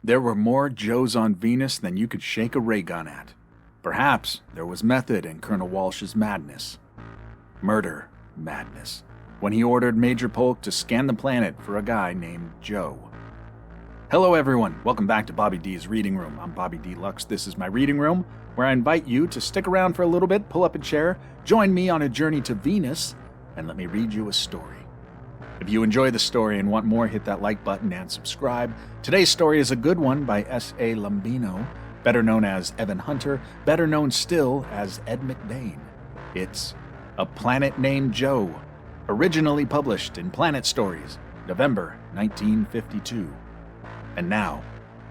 There were more Joes on Venus than you could shake a ray gun at. Perhaps there was method in Colonel Walsh's madness. Murder madness, when he ordered Major Polk to scan the planet for a guy named Joe. Hello everyone, welcome back to Bobby D's Reading Room. I'm Bobby D. Lux. This is my reading room, where I invite you to stick around for a little bit, pull up a chair, join me on a journey to Venus, and let me read you a story. If you enjoy the story and want more, hit that like button and subscribe. Today's story is a good one by S.A. Lombino, better known as Evan Hunter, better known still as Ed McBain. It's A Planet Named Joe, originally published in Planet Stories, November 1952. And now,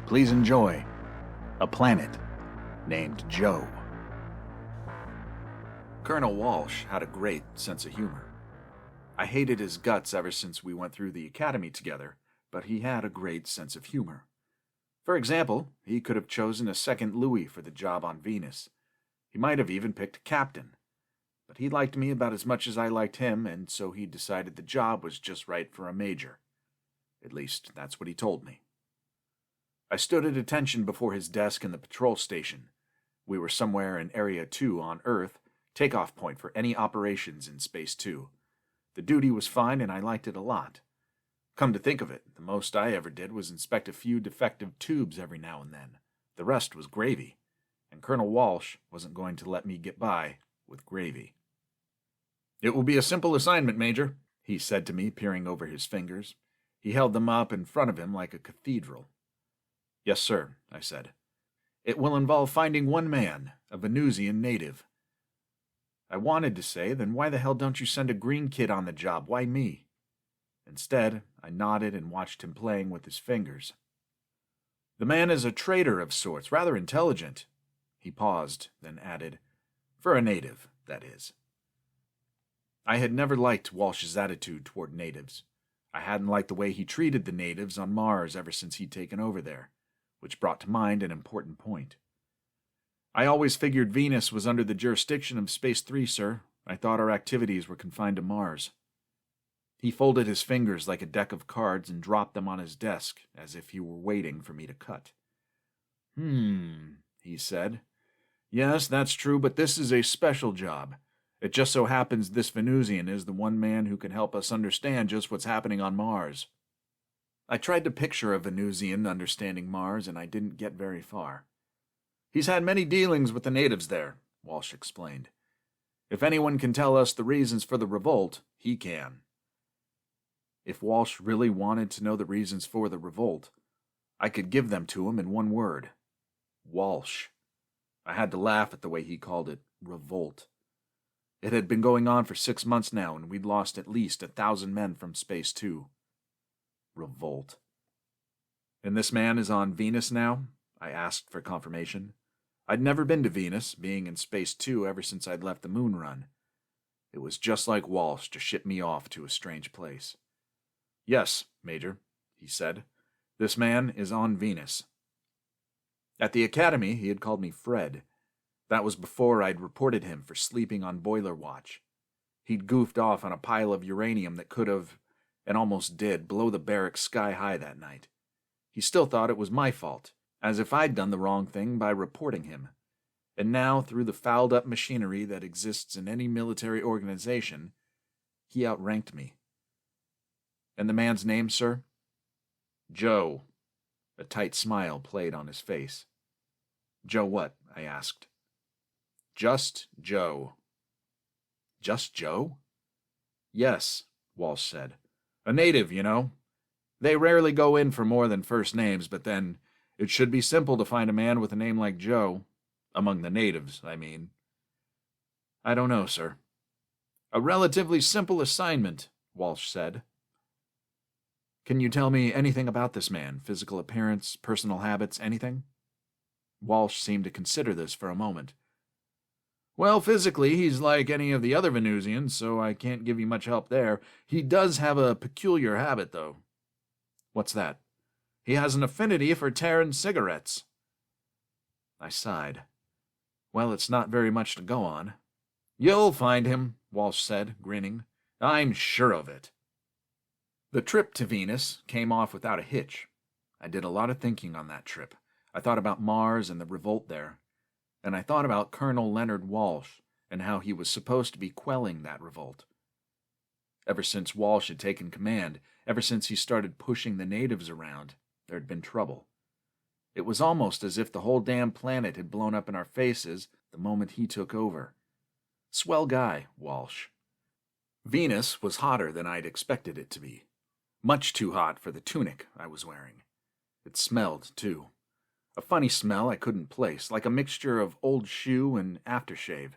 please enjoy A Planet Named Joe. Colonel Walsh had a great sense of humor. I hated his guts ever since we went through the academy together, but he had a great sense of humor. For example, he could have chosen a second Louis for the job on Venus. He might have even picked a captain. But he liked me about as much as I liked him, and so he decided the job was just right for a major. At least, that's what he told me. I stood at attention before his desk in the patrol station. We were somewhere in Area 2 on Earth, takeoff point for any operations in Space 2. The duty was fine and I liked it a lot. Come to think of it, the most I ever did was inspect a few defective tubes every now and then. The rest was gravy, and Colonel Walsh wasn't going to let me get by with gravy. "It will be a simple assignment, Major," he said to me, peering over his fingers. He held them up in front of him like a cathedral. "Yes, sir," I said. "It will involve finding one man, a Venusian native." I wanted to say, "Then why the hell don't you send a green kid on the job? Why me?" Instead, I nodded and watched him playing with his fingers. "The man is a trader of sorts, rather intelligent." He paused, then added, "For a native, that is." I had never liked Walsh's attitude toward natives. I hadn't liked the way he treated the natives on Mars ever since he'd taken over there, which brought to mind an important point. "I always figured Venus was under the jurisdiction of Space 3, sir. I thought our activities were confined to Mars." He folded his fingers like a deck of cards and dropped them on his desk, as if he were waiting for me to cut. He said. "Yes, that's true, but this is a special job. It just so happens this Venusian is the one man who can help us understand just what's happening on Mars." I tried to picture a Venusian understanding Mars, and I didn't get very far. "He's had many dealings with the natives there," Walsh explained. "If anyone can tell us the reasons for the revolt, he can." If Walsh really wanted to know the reasons for the revolt, I could give them to him in one word. Walsh. I had to laugh at the way he called it, revolt. It had been going on for 6 months now, and we'd lost at least 1,000 men from Space 2. Revolt. "And this man is on Venus now?" I asked for confirmation. I'd never been to Venus, being in Space 2 ever since I'd left the moon run. It was just like Walsh to ship me off to a strange place. "Yes, Major," he said. "This man is on Venus." At the academy, he had called me Fred. That was before I'd reported him for sleeping on boiler watch. He'd goofed off on a pile of uranium that could have, and almost did, blow the barracks sky high that night. He still thought it was my fault, as if I'd done the wrong thing by reporting him. And now, through the fouled-up machinery that exists in any military organization, he outranked me. "And the man's name, sir?" "Joe." A tight smile played on his face. "Joe what?" I asked. "Just Joe." "Just Joe?" "Yes," Walsh said. "A native, you know. They rarely go in for more than first names, but then it should be simple to find a man with a name like Joe. Among the natives, I mean." "I don't know, sir." "A relatively simple assignment," Walsh said. "Can you tell me anything about this man? Physical appearance, personal habits, anything?" Walsh seemed to consider this for a moment. "Well, physically, he's like any of the other Venusians, so I can't give you much help there. He does have a peculiar habit, though." "What's that?" "He has an affinity for Terran cigarettes." I sighed. Well, it's not very much to go on. "You'll find him," Walsh said, grinning. "I'm sure of it." The trip to Venus came off without a hitch. I did a lot of thinking on that trip. I thought about Mars and the revolt there. And I thought about Colonel Leonard Walsh and how he was supposed to be quelling that revolt. Ever since Walsh had taken command, ever since he started pushing the natives around, there had been trouble. It was almost as if the whole damn planet had blown up in our faces the moment he took over. Swell guy, Walsh. Venus was hotter than I'd expected it to be. Much too hot for the tunic I was wearing. It smelled, too. A funny smell I couldn't place, like a mixture of old shoe and aftershave.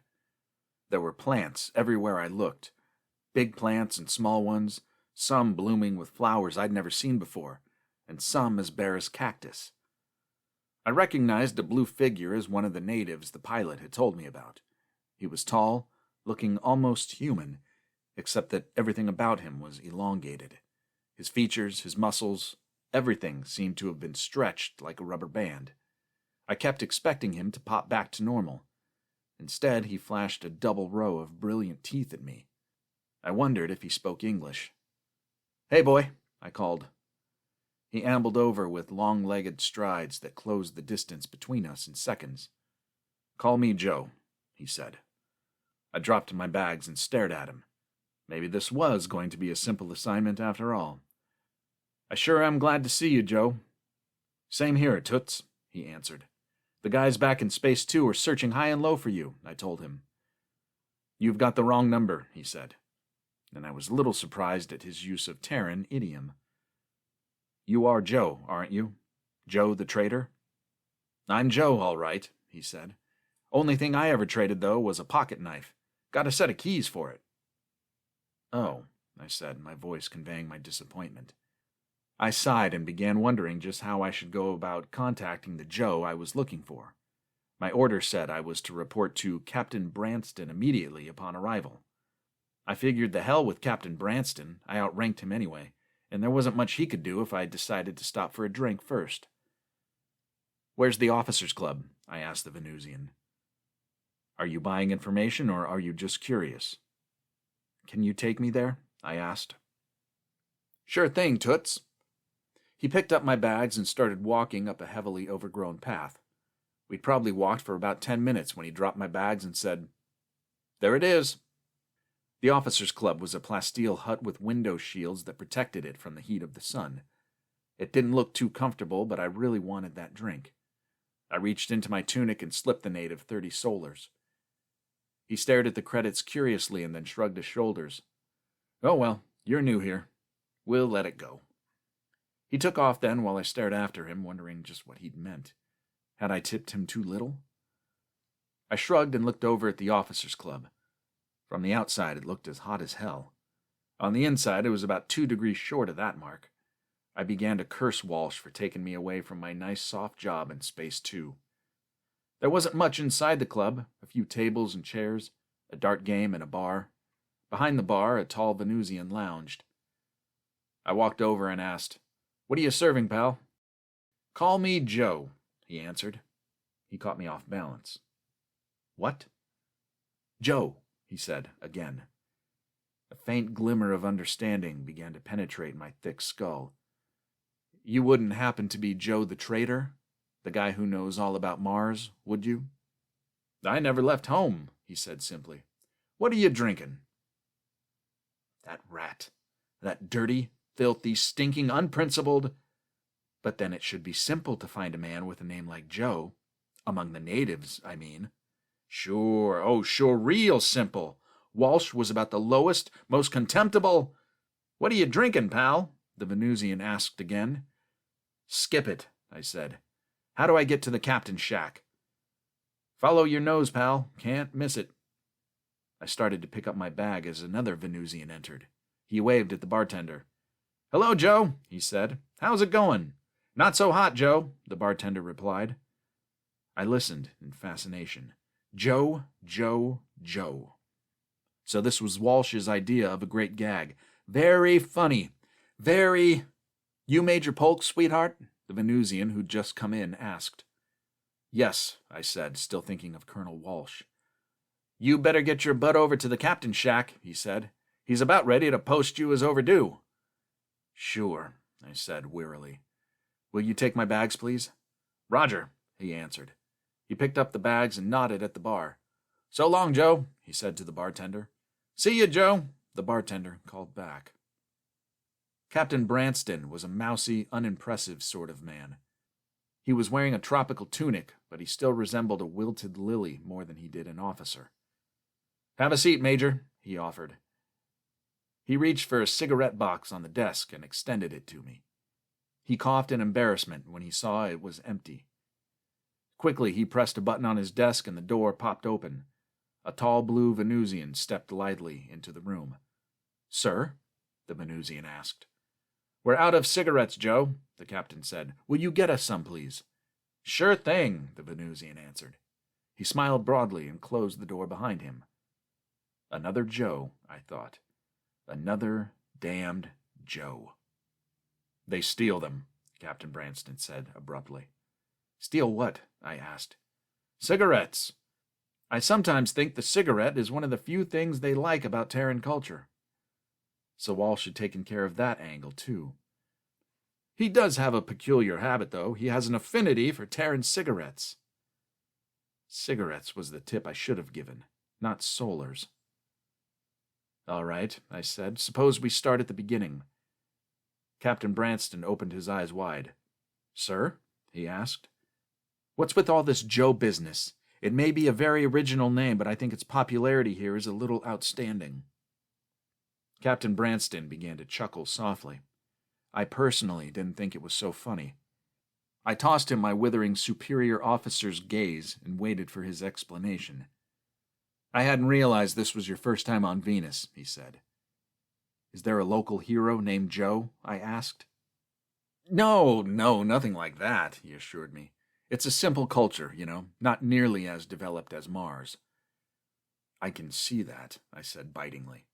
There were plants everywhere I looked. Big plants and small ones, some blooming with flowers I'd never seen before, and some as bare as cactus. I recognized a blue figure as one of the natives the pilot had told me about. He was tall, looking almost human, except that everything about him was elongated. His features, his muscles, everything seemed to have been stretched like a rubber band. I kept expecting him to pop back to normal. Instead, he flashed a double row of brilliant teeth at me. I wondered if he spoke English. "Hey, boy," I called. He ambled over with long-legged strides that closed the distance between us in seconds. "Call me Joe," he said. I dropped my bags and stared at him. Maybe this was going to be a simple assignment after all. "I sure am glad to see you, Joe." "Same here, Toots," he answered. "The guys back in Space 2 are searching high and low for you," I told him. "You've got the wrong number," he said. And I was a little surprised at his use of Terran idiom. "You are Joe, aren't you? Joe the trader?" "I'm Joe, all right," he said. "Only thing I ever traded, though, was a pocket knife. Got a set of keys for it." "Oh," I said, my voice conveying my disappointment. I sighed and began wondering just how I should go about contacting the Joe I was looking for. My order said I was to report to Captain Branston immediately upon arrival. I figured the hell with Captain Branston, I outranked him anyway, and there wasn't much he could do if I decided to stop for a drink first. "Where's the officers' club?" I asked the Venusian. "Are you buying information, or are you just curious?" "Can you take me there?" I asked. "Sure thing, Toots." He picked up my bags and started walking up a heavily overgrown path. We'd probably walked for about 10 minutes when he dropped my bags and said, "There it is." The officers' club was a plasteel hut with window shields that protected it from the heat of the sun. It didn't look too comfortable, but I really wanted that drink. I reached into my tunic and slipped the native 30 solars. He stared at the credits curiously and then shrugged his shoulders. "Oh well, you're new here. We'll let it go." He took off then while I stared after him, wondering just what he'd meant. Had I tipped him too little? I shrugged and looked over at the officers' club. From the outside, it looked as hot as hell. On the inside, it was about 2 degrees short of that mark. I began to curse Walsh for taking me away from my nice soft job in Space 2. There wasn't much inside the club, a few tables and chairs, a dart game and a bar. Behind the bar, a tall Venusian lounged. I walked over and asked, "What are you serving, pal?" "Call me Joe," he answered. He caught me off balance. "What?" "Joe," he said again. A faint glimmer of understanding began to penetrate my thick skull. "You wouldn't happen to be Joe the trader? The guy who knows all about Mars, would you?" "I never left home," he said simply. "What are you drinking?" That rat. That dirty, filthy, stinking, unprincipled... But then it should be simple to find a man with a name like Joe. Among the natives, I mean. Sure, oh sure, real simple. Walsh was about the lowest, most contemptible... "What are you drinking, pal?" the Venusian asked again. "Skip it," I said. "How do I get to the captain's shack?" "Follow your nose, pal. Can't miss it." I started to pick up my bag as another Venusian entered. He waved at the bartender. "Hello, Joe," he said. "How's it going?" "Not so hot, Joe," the bartender replied. I listened in fascination. Joe, Joe, Joe. So this was Walsh's idea of a great gag. Very funny. Very... "You Major Polk, sweetheart?" the Venusian who'd just come in asked. "Yes," I said, still thinking of Colonel Walsh. "You better get your butt over to the captain's shack," he said. "He's about ready to post you as overdue." "Sure," I said wearily. Will you take my bags, please? Roger, he answered. He picked up the bags and nodded at the bar. So long, Joe, he said to the bartender. See you, Joe, the bartender called back. Captain Branston was a mousy, unimpressive sort of man. He was wearing a tropical tunic, but he still resembled a wilted lily more than he did an officer. Have a seat, Major, he offered. He reached for a cigarette box on the desk and extended it to me. He coughed in embarrassment when he saw it was empty. Quickly, he pressed a button on his desk and the door popped open. A tall blue Venusian stepped lightly into the room. Sir? The Venusian asked. We're out of cigarettes, Joe, the captain said. Will you get us some, please? Sure thing, the Venusian answered. He smiled broadly and closed the door behind him. Another Joe, I thought. Another damned Joe. They steal them, Captain Branston said abruptly. Steal what? I asked. Cigarettes. I sometimes think the cigarette is one of the few things they like about Terran culture. So Walsh had taken care of that angle, too. He does have a peculiar habit, though. He has an affinity for Terran cigarettes. Cigarettes was the tip I should have given, not solars. All right, I said. Suppose we start at the beginning. Captain Branston opened his eyes wide. Sir? He asked. What's with all this Joe business? It may be a very original name, but I think its popularity here is a little outstanding. Captain Branston began to chuckle softly. I personally didn't think it was so funny. I tossed him my withering superior officer's gaze and waited for his explanation. I hadn't realized this was your first time on Venus, he said. Is there a local hero named Joe? I asked. No, nothing like that, he assured me. It's a simple culture, not nearly as developed as Mars. I can see that, I said bitingly.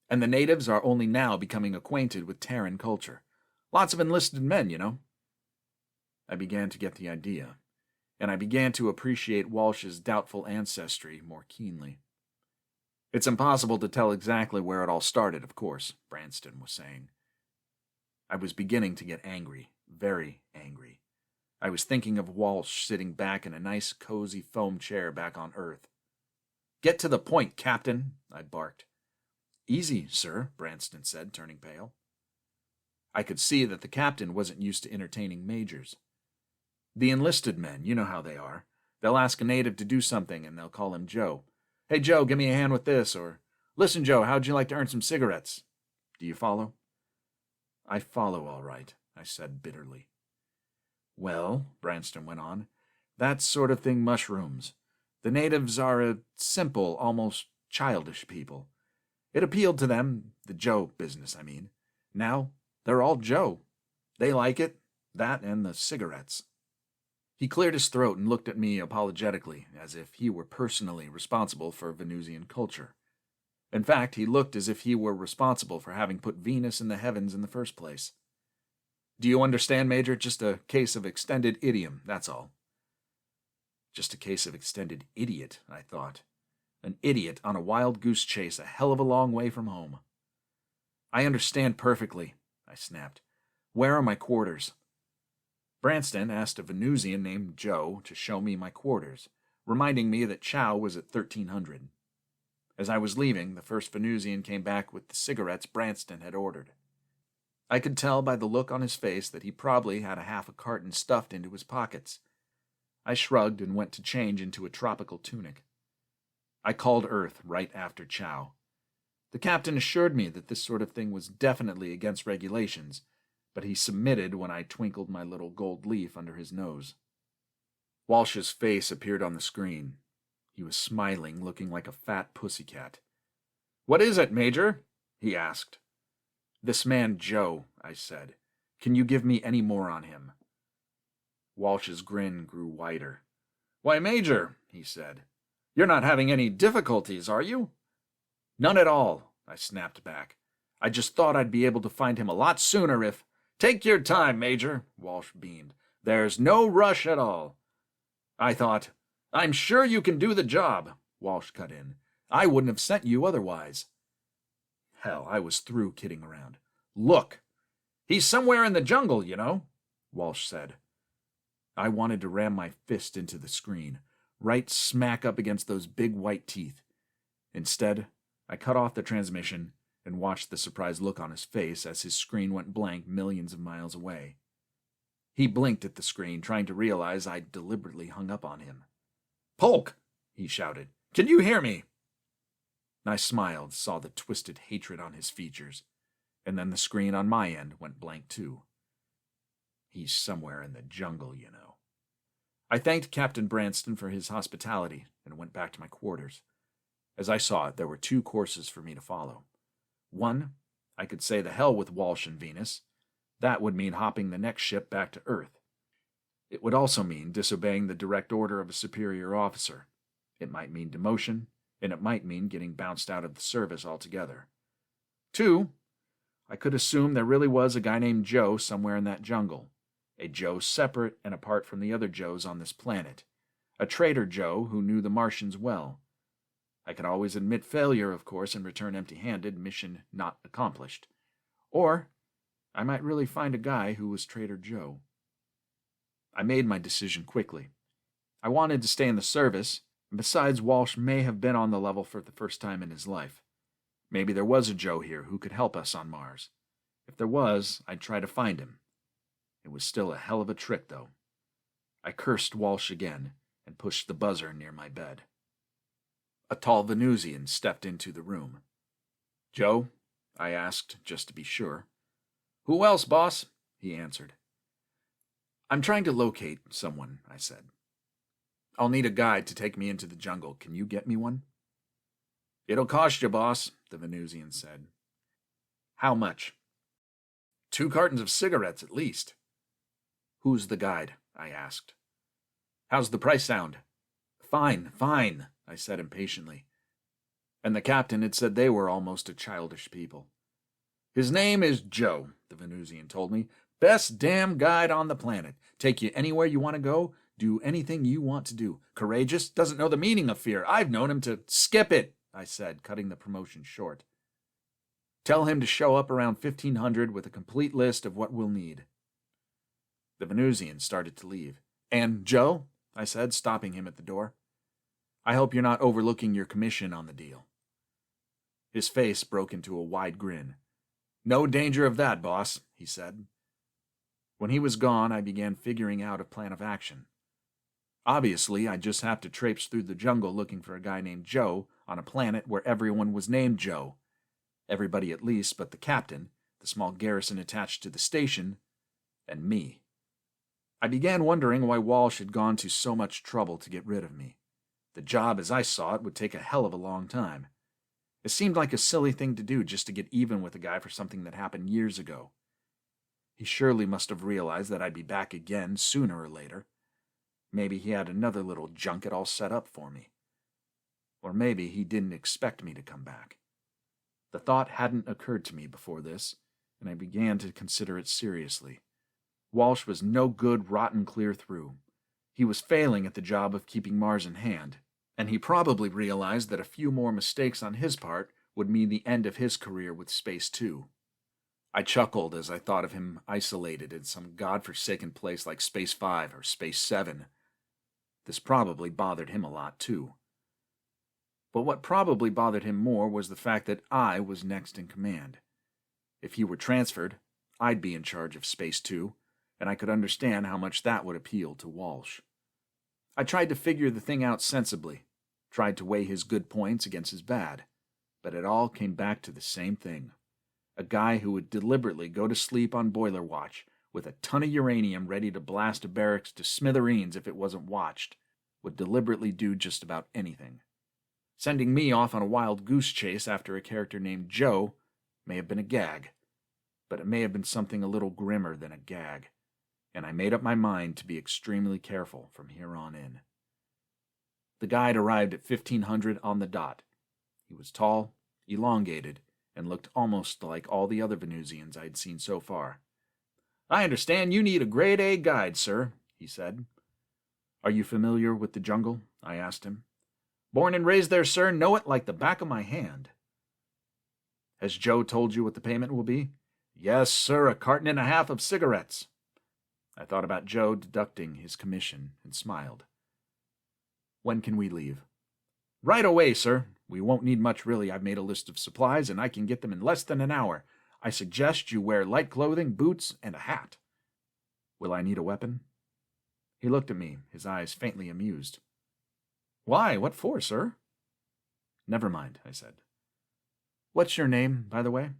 And the natives are only now becoming acquainted with Terran culture. Lots of enlisted men, I began to get the idea, and I began to appreciate Walsh's doubtful ancestry more keenly. It's impossible to tell exactly where it all started, of course, Branston was saying. I was beginning to get angry, very angry. I was thinking of Walsh sitting back in a nice, cozy foam chair back on Earth. Get to the point, Captain, I barked. Easy, sir, Branston said, turning pale. I could see that the captain wasn't used to entertaining majors. The enlisted men, you know how they are. They'll ask a native to do something, and they'll call him Joe. Hey, Joe, give me a hand with this, or, listen, Joe, how'd you like to earn some cigarettes? Do you follow? I follow, all right, I said bitterly. Well, Branston went on, that sort of thing mushrooms. The natives are a simple, almost childish people. It appealed to them, the Joe business, I mean. Now, they're all Joe. They like it, that and the cigarettes. He cleared his throat and looked at me apologetically, as if he were personally responsible for Venusian culture. In fact, he looked as if he were responsible for having put Venus in the heavens in the first place. Do you understand, Major? Just a case of extended idiom, that's all. Just a case of extended idiot, I thought. An idiot on a wild goose chase a hell of a long way from home. I understand perfectly, I snapped. Where are my quarters? Branston asked a Venusian named Joe to show me my quarters, reminding me that Chow was at 1300. As I was leaving, the first Venusian came back with the cigarettes Branston had ordered. I could tell by the look on his face that he probably had a half a carton stuffed into his pockets. I shrugged and went to change into a tropical tunic. I called Earth right after Chow. The captain assured me that this sort of thing was definitely against regulations, but he submitted when I twinkled my little gold leaf under his nose. Walsh's face appeared on the screen. He was smiling, looking like a fat pussycat. What is it, Major? He asked. This man Joe, I said. Can you give me any more on him? Walsh's grin grew wider. Why, Major, he said. You're not having any difficulties, are you? None at all, I snapped back. I just thought I'd be able to find him a lot sooner if... Take your time, Major, Walsh beamed. There's no rush at all. I thought, I'm sure you can do the job, Walsh cut in. I wouldn't have sent you otherwise. Hell, I was through kidding around. Look, he's somewhere in the jungle, Walsh said. I wanted to ram my fist into the screen, right smack up against those big white teeth. Instead, I cut off the transmission and watched the surprised look on his face as his screen went blank millions of miles away. He blinked at the screen, trying to realize I'd deliberately hung up on him. "Polk!" he shouted. "Can you hear me?" I smiled, saw the twisted hatred on his features, and then the screen on my end went blank too. He's somewhere in the jungle, you know. I thanked Captain Branston for his hospitality and went back to my quarters. As I saw it, there were 2 courses for me to follow. One, I could say the hell with Walsh and Venus. That would mean hopping the next ship back to Earth. It would also mean disobeying the direct order of a superior officer. It might mean demotion, and it might mean getting bounced out of the service altogether. 2, I could assume there really was a guy named Joe somewhere in that jungle. A Joe separate and apart from the other Joes on this planet. A traitor Joe who knew the Martians well. I could always admit failure, of course, and return empty-handed, mission not accomplished. Or I might really find a guy who was Traitor Joe. I made my decision quickly. I wanted to stay in the service, and besides, Walsh may have been on the level for the first time in his life. Maybe there was a Joe here who could help us on Mars. If there was, I'd try to find him. It was still a hell of a trick, though. I cursed Walsh again and pushed the buzzer near my bed. A tall Venusian stepped into the room. "Joe?" I asked, just to be sure. "Who else, boss?" he answered. "I'm trying to locate someone," I said. "I'll need a guide to take me into the jungle. Can you get me one?" "It'll cost you, boss," the Venusian said. "How much?" "2 cartons of cigarettes, at least." "Who's the guide?" I asked. "How's the price sound?" "Fine, fine," I said impatiently. And the captain had said they were almost a childish people. "His name is Joe," the Venusian told me. "Best damn guide on the planet. Take you anywhere you want to go, do anything you want to do. Courageous, doesn't know the meaning of fear. I've known him to—" "Skip it," I said, cutting the promotion short. "Tell him to show up around 1500 with a complete list of what we'll need." The Venusian started to leave. "And Joe," I said, stopping him at the door, "I hope you're not overlooking your commission on the deal." His face broke into a wide grin. "No danger of that, boss," he said. When he was gone, I began figuring out a plan of action. Obviously, I'd just have to traipse through the jungle looking for a guy named Joe on a planet where everyone was named Joe. Everybody at least but the captain, the small garrison attached to the station, and me. I began wondering why Walsh had gone to so much trouble to get rid of me. The job, as I saw it, would take a hell of a long time. It seemed like a silly thing to do just to get even with a guy for something that happened years ago. He surely must have realized that I'd be back again sooner or later. Maybe he had another little junket all set up for me. Or maybe he didn't expect me to come back. The thought hadn't occurred to me before this, and I began to consider it seriously. Walsh was no good rotten clear through. He was failing at the job of keeping Mars in hand, and he probably realized that a few more mistakes on his part would mean the end of his career with Space 2. I chuckled as I thought of him isolated in some godforsaken place like Space 5 or Space 7. This probably bothered him a lot, too. But what probably bothered him more was the fact that I was next in command. If he were transferred, I'd be in charge of Space 2, and I could understand how much that would appeal to Walsh. I tried to figure the thing out sensibly, tried to weigh his good points against his bad, but it all came back to the same thing. A guy who would deliberately go to sleep on boiler watch with a ton of uranium ready to blast a barracks to smithereens if it wasn't watched, would deliberately do just about anything. Sending me off on a wild goose chase after a character named Joe may have been a gag, but it may have been something a little grimmer than a gag, and I made up my mind to be extremely careful from here on in. The guide arrived at 1500 on the dot. He was tall, elongated, and looked almost like all the other Venusians I'd seen so far. "I understand you need a grade-A guide, sir," he said. "Are you familiar with the jungle?" I asked him. "Born and raised there, sir. Know it like the back of my hand." "Has Joe told you what the payment will be?" "Yes, sir, a carton and a half of cigarettes." I thought about Joe deducting his commission and smiled. "When can we leave?" "Right away, sir. We won't need much, really. I've made a list of supplies, and I can get them in less than an hour. I suggest you wear light clothing, boots, and a hat." "Will I need a weapon?" He looked at me, his eyes faintly amused. "Why? What for, sir?" "Never mind," I said. "What's your name, by the way?"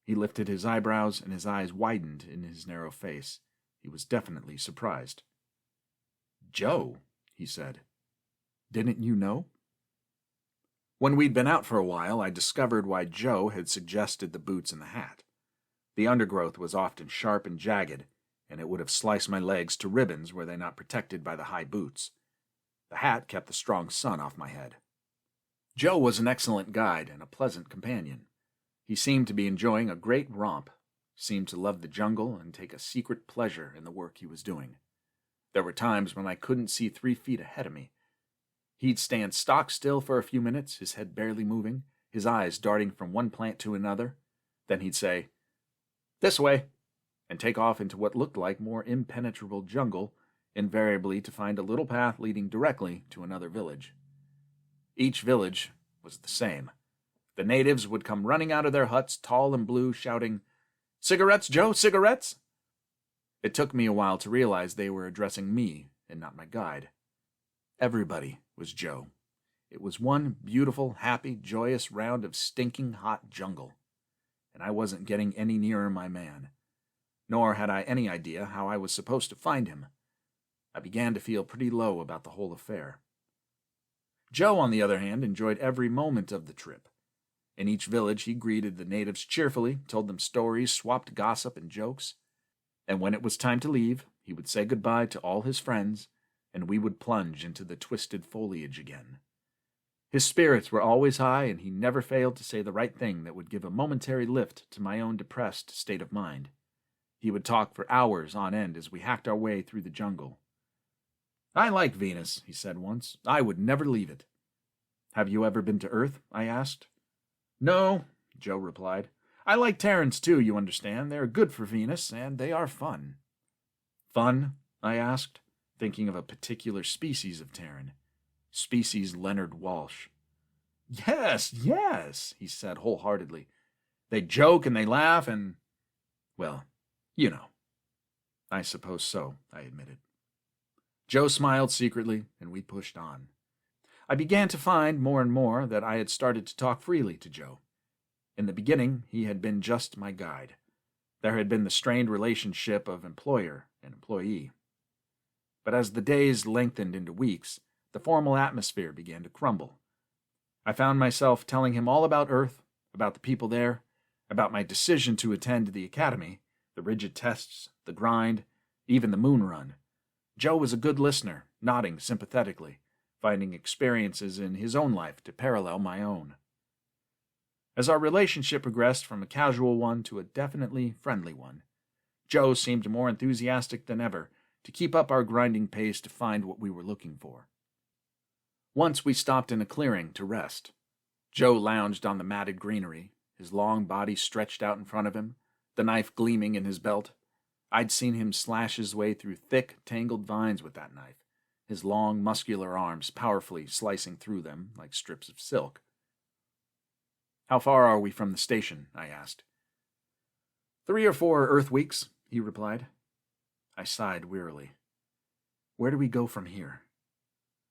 He lifted his eyebrows, and his eyes widened in his narrow face. He was definitely surprised. "Joe," he said. "Didn't you know?" When we'd been out for a while, I discovered why Joe had suggested the boots and the hat. The undergrowth was often sharp and jagged, and it would have sliced my legs to ribbons were they not protected by the high boots. The hat kept the strong sun off my head. Joe was an excellent guide and a pleasant companion. He seemed to be enjoying a great romp, seemed to love the jungle and take a secret pleasure in the work he was doing. There were times when I couldn't see 3 feet ahead of me. He'd stand stock still for a few minutes, his head barely moving, his eyes darting from one plant to another. Then he'd say, "This way," and take off into what looked like more impenetrable jungle, invariably to find a little path leading directly to another village. Each village was the same. The natives would come running out of their huts, tall and blue, shouting, "Cigarettes, Joe, cigarettes!" It took me a while to realize they were addressing me and not my guide. Everybody was Joe. It was one beautiful, happy, joyous round of stinking hot jungle, and I wasn't getting any nearer my man. Nor had I any idea how I was supposed to find him. I began to feel pretty low about the whole affair. Joe, on the other hand, enjoyed every moment of the trip. In each village he greeted the natives cheerfully, told them stories, swapped gossip and jokes. And when it was time to leave, he would say goodbye to all his friends, and we would plunge into the twisted foliage again. His spirits were always high, and he never failed to say the right thing that would give a momentary lift to my own depressed state of mind. He would talk for hours on end as we hacked our way through the jungle. "I like Venus," he said once. "I would never leave it." "Have you ever been to Earth?" I asked. "No," Joe replied. "I like Terrans too, you understand. They're good for Venus, and they are fun." "Fun?" I asked, thinking of a particular species of Terran. Species Leonard Walsh. Yes, he said wholeheartedly. "They joke and they laugh and, well, you know." "I suppose so," I admitted. Joe smiled secretly, and we pushed on. I began to find more and more that I had started to talk freely to Joe. In the beginning, he had been just my guide. There had been the strained relationship of employer and employee. But as the days lengthened into weeks, the formal atmosphere began to crumble. I found myself telling him all about Earth, about the people there, about my decision to attend the academy, the rigid tests, the grind, even the moon run. Joe was a good listener, nodding sympathetically, finding experiences in his own life to parallel my own. As our relationship progressed from a casual one to a definitely friendly one, Joe seemed more enthusiastic than ever to keep up our grinding pace to find what we were looking for. Once we stopped in a clearing to rest. Joe lounged on the matted greenery, his long body stretched out in front of him, the knife gleaming in his belt. I'd seen him slash his way through thick, tangled vines with that knife, his long, muscular arms powerfully slicing through them like strips of silk. "How far are we from the station?" I asked. 3 or 4 Earth weeks, he replied. I sighed wearily. "Where do we go from here?"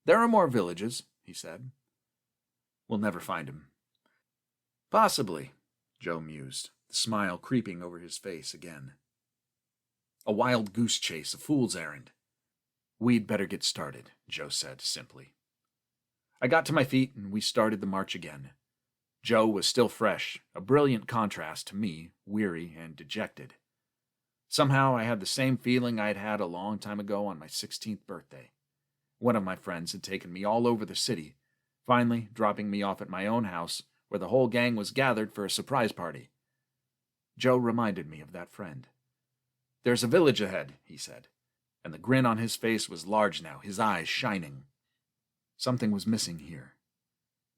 "There are more villages," he said. "We'll never find him." "Possibly," Joe mused, the smile creeping over his face again. "A wild goose chase, a fool's errand." "We'd better get started," Joe said simply. I got to my feet and we started the march again. Joe was still fresh, a brilliant contrast to me, weary and dejected. Somehow I had the same feeling I'd had a long time ago on my 16th birthday. One of my friends had taken me all over the city, finally dropping me off at my own house where the whole gang was gathered for a surprise party. Joe reminded me of that friend. "There's a village ahead," he said, and the grin on his face was large now, his eyes shining. Something was missing here.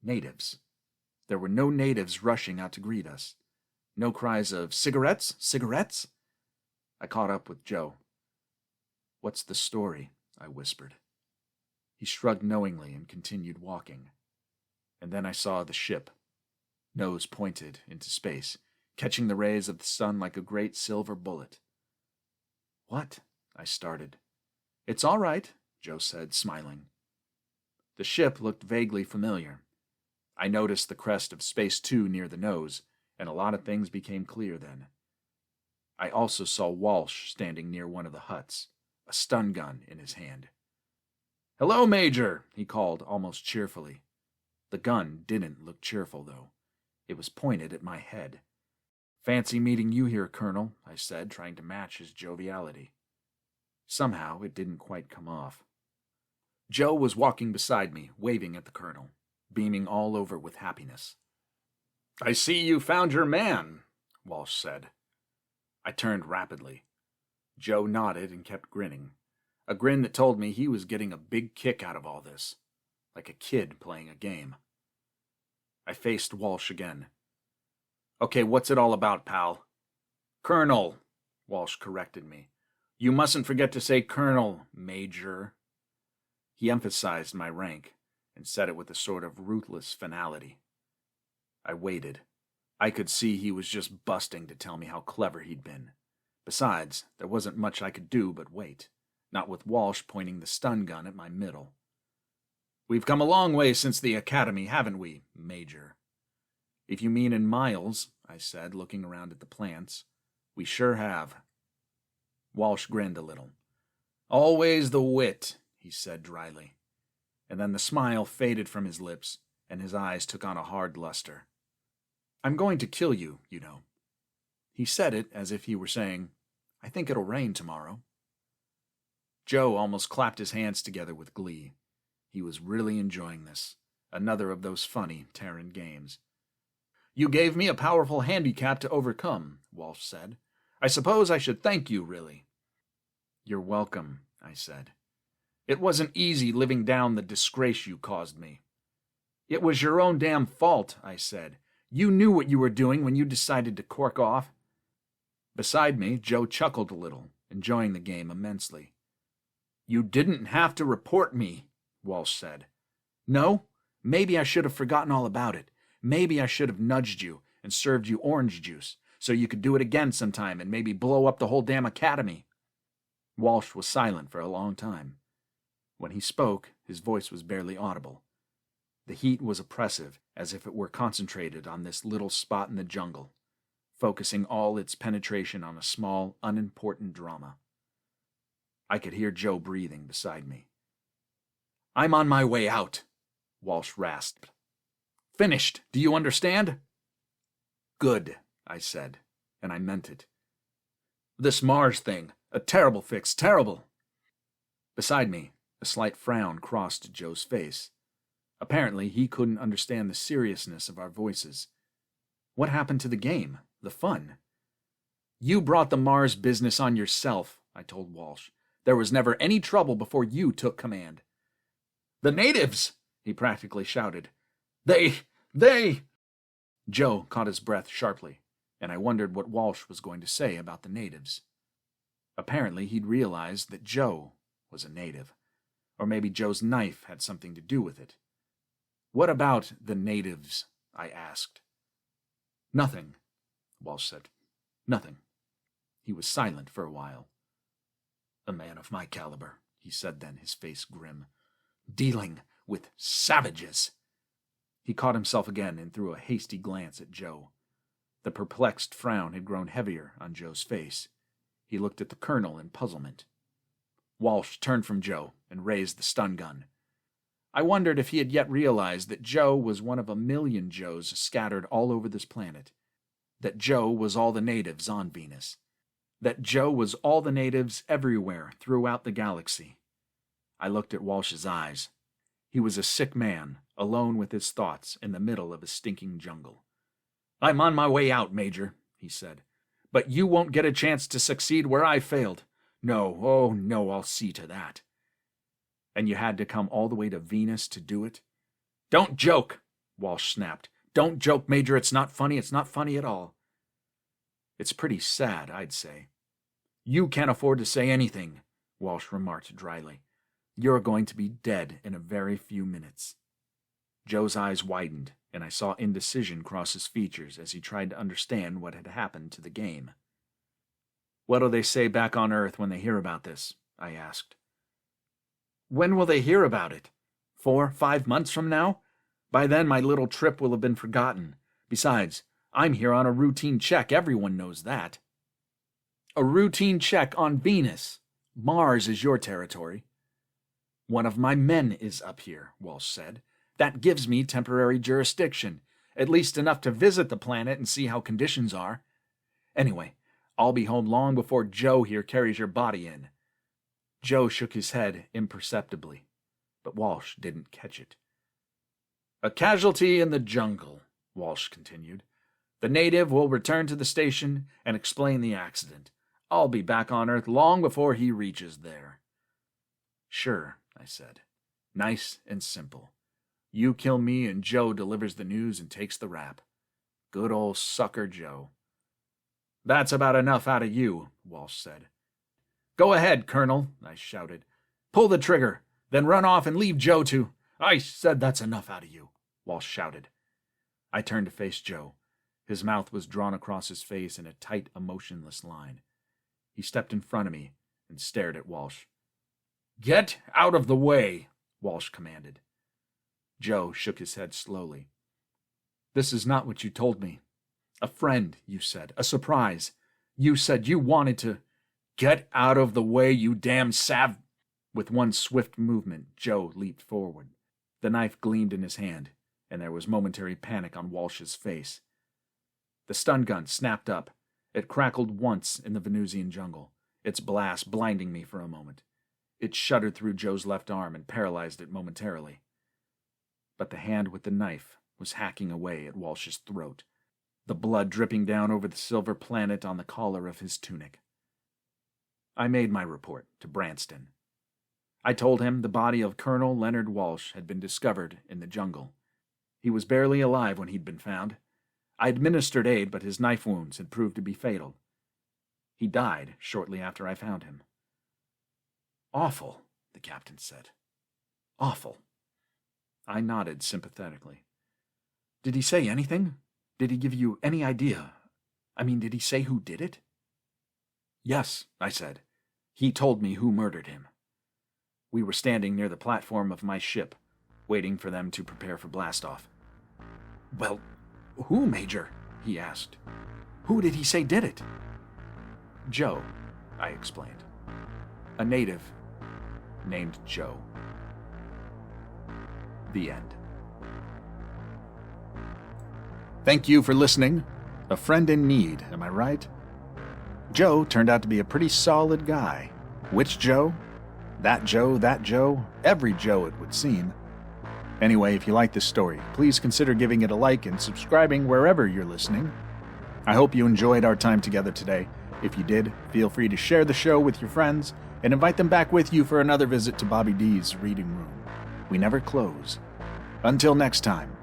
Natives. There were no natives rushing out to greet us. No cries of "Cigarettes? Cigarettes?" I caught up with Joe. "What's the story?" I whispered. He shrugged knowingly and continued walking. And then I saw the ship, nose pointed into space, catching the rays of the sun like a great silver bullet. "What?" I started. "It's all right," Joe said, smiling. The ship looked vaguely familiar. I noticed the crest of Space 2 near the nose, and a lot of things became clear then. I also saw Walsh standing near one of the huts, a stun gun in his hand. "Hello, Major," he called almost cheerfully. The gun didn't look cheerful, though. It was pointed at my head. "Fancy meeting you here, Colonel," I said, trying to match his joviality. Somehow it didn't quite come off. Joe was walking beside me, waving at the Colonel, beaming all over with happiness. "I see you found your man," Walsh said. I turned rapidly. Joe nodded and kept grinning, a grin that told me he was getting a big kick out of all this, like a kid playing a game. I faced Walsh again. "Okay, what's it all about, pal?" "Colonel," Walsh corrected me. "You mustn't forget to say Colonel, Major." He emphasized my rank and said it with a sort of ruthless finality. I waited. I could see he was just busting to tell me how clever he'd been. Besides, there wasn't much I could do but wait, not with Walsh pointing the stun gun at my middle. "We've come a long way since the academy, haven't we, Major?" "If you mean in miles," I said, looking around at the plants, "we sure have." Walsh grinned a little. "Always the wit," he said dryly. And then the smile faded from his lips, and his eyes took on a hard luster. "I'm going to kill you, you know." He said it as if he were saying, "I think it'll rain tomorrow." Joe almost clapped his hands together with glee. He was really enjoying this, another of those funny Terran games. "You gave me a powerful handicap to overcome," Walsh said. "I suppose I should thank you, really." "You're welcome," I said. "It wasn't easy living down the disgrace you caused me." "It was your own damn fault," I said. "You knew what you were doing when you decided to cork off." Beside me, Joe chuckled a little, enjoying the game immensely. "You didn't have to report me," Walsh said. "No, maybe I should have forgotten all about it. Maybe I should have nudged you and served you orange juice, so you could do it again sometime and maybe blow up the whole damn academy." Walsh was silent for a long time. When he spoke, his voice was barely audible. The heat was oppressive, as if it were concentrated on this little spot in the jungle, focusing all its penetration on a small, unimportant drama. I could hear Joe breathing beside me. "I'm on my way out," Walsh rasped. "Finished, do you understand?" "Good," I said, and I meant it. "This Mars thing, a terrible fix, terrible." Beside me, a slight frown crossed Joe's face. Apparently, he couldn't understand the seriousness of our voices. What happened to the game, the fun? "You brought the Mars business on yourself," I told Walsh. "There was never any trouble before you took command." "The natives!" he practically shouted. They... Joe caught his breath sharply, and I wondered what Walsh was going to say about the natives. Apparently, he'd realized that Joe was a native, or maybe Joe's knife had something to do with it. "What about the natives?" I asked. "Nothing," Walsh said. "Nothing." He was silent for a while. "A man of my caliber," he said then, his face grim. "Dealing with savages." He caught himself again and threw a hasty glance at Joe. The perplexed frown had grown heavier on Joe's face. He looked at the Colonel in puzzlement. Walsh turned from Joe and raised the stun gun. I wondered if he had yet realized that Joe was one of a million Joes scattered all over this planet. That Joe was all the natives on Venus. That Joe was all the natives everywhere throughout the galaxy. I looked at Walsh's eyes. He was a sick man, alone with his thoughts in the middle of a stinking jungle. "I'm on my way out, Major," he said. "But you won't get a chance to succeed where I failed. No, oh no, I'll see to that." "And you had to come all the way to Venus to do it?" "Don't joke," Walsh snapped. "Don't joke, Major. It's not funny. It's not funny at all." "It's pretty sad, I'd say." "You can't afford to say anything," Walsh remarked dryly. "You're going to be dead in a very few minutes." Joe's eyes widened, and I saw indecision cross his features as he tried to understand what had happened to the game. "What'll they say back on Earth when they hear about this?" I asked. "When will they hear about it? 4, 5 months from now? By then my little trip will have been forgotten. Besides, I'm here on a routine check, everyone knows that." "A routine check on Venus. Mars is your territory." "One of my men is up here," Walsh said. "That gives me temporary jurisdiction, at least enough to visit the planet and see how conditions are. Anyway, I'll be home long before Joe here carries your body in." Joe shook his head imperceptibly, but Walsh didn't catch it. "A casualty in the jungle," Walsh continued. "The native will return to the station and explain the accident. I'll be back on Earth long before he reaches there." "Sure," I said. "Nice and simple. You kill me and Joe delivers the news and takes the rap. Good old sucker Joe." "That's about enough out of you," Walsh said. "Go ahead, Colonel," I shouted. "Pull the trigger, then run off and leave Joe to—" "I said that's enough out of you," Walsh shouted. I turned to face Joe. His mouth was drawn across his face in a tight, emotionless line. He stepped in front of me and stared at Walsh. "Get out of the way," Walsh commanded. Joe shook his head slowly. "This is not what you told me. A friend, you said. A surprise. You said you wanted to—" "Get out of the way, you damn sav—" With one swift movement, Joe leaped forward. The knife gleamed in his hand, and there was momentary panic on Walsh's face. The stun gun snapped up. It crackled once in the Venusian jungle, its blast blinding me for a moment. It shuddered through Joe's left arm and paralyzed it momentarily. But the hand with the knife was hacking away at Walsh's throat, the blood dripping down over the silver planet on the collar of his tunic. I made my report to Branston. I told him the body of Colonel Leonard Walsh had been discovered in the jungle. He was barely alive when he'd been found. I administered aid, but his knife wounds had proved to be fatal. He died shortly after I found him. "Awful," the captain said. "Awful." I nodded sympathetically. "Did he say anything? Did he give you any idea? Did he say who did it?" "Yes," I said. "He told me who murdered him." We were standing near the platform of my ship, waiting for them to prepare for blastoff. "Well, who, Major?" he asked. "Who did he say did it?" "Joe," I explained. "A native named Joe." The end. Thank you for listening. A friend in need, am I right? Joe turned out to be a pretty solid guy. Which Joe? That Joe, every Joe it would seem. Anyway, if you like this story, please consider giving it a like and subscribing wherever you're listening. I hope you enjoyed our time together today. If you did, feel free to share the show with your friends and invite them back with you for another visit to Bobby D's Reading Room. We never close. Until next time,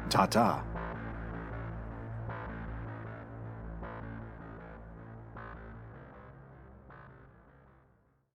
ta-ta.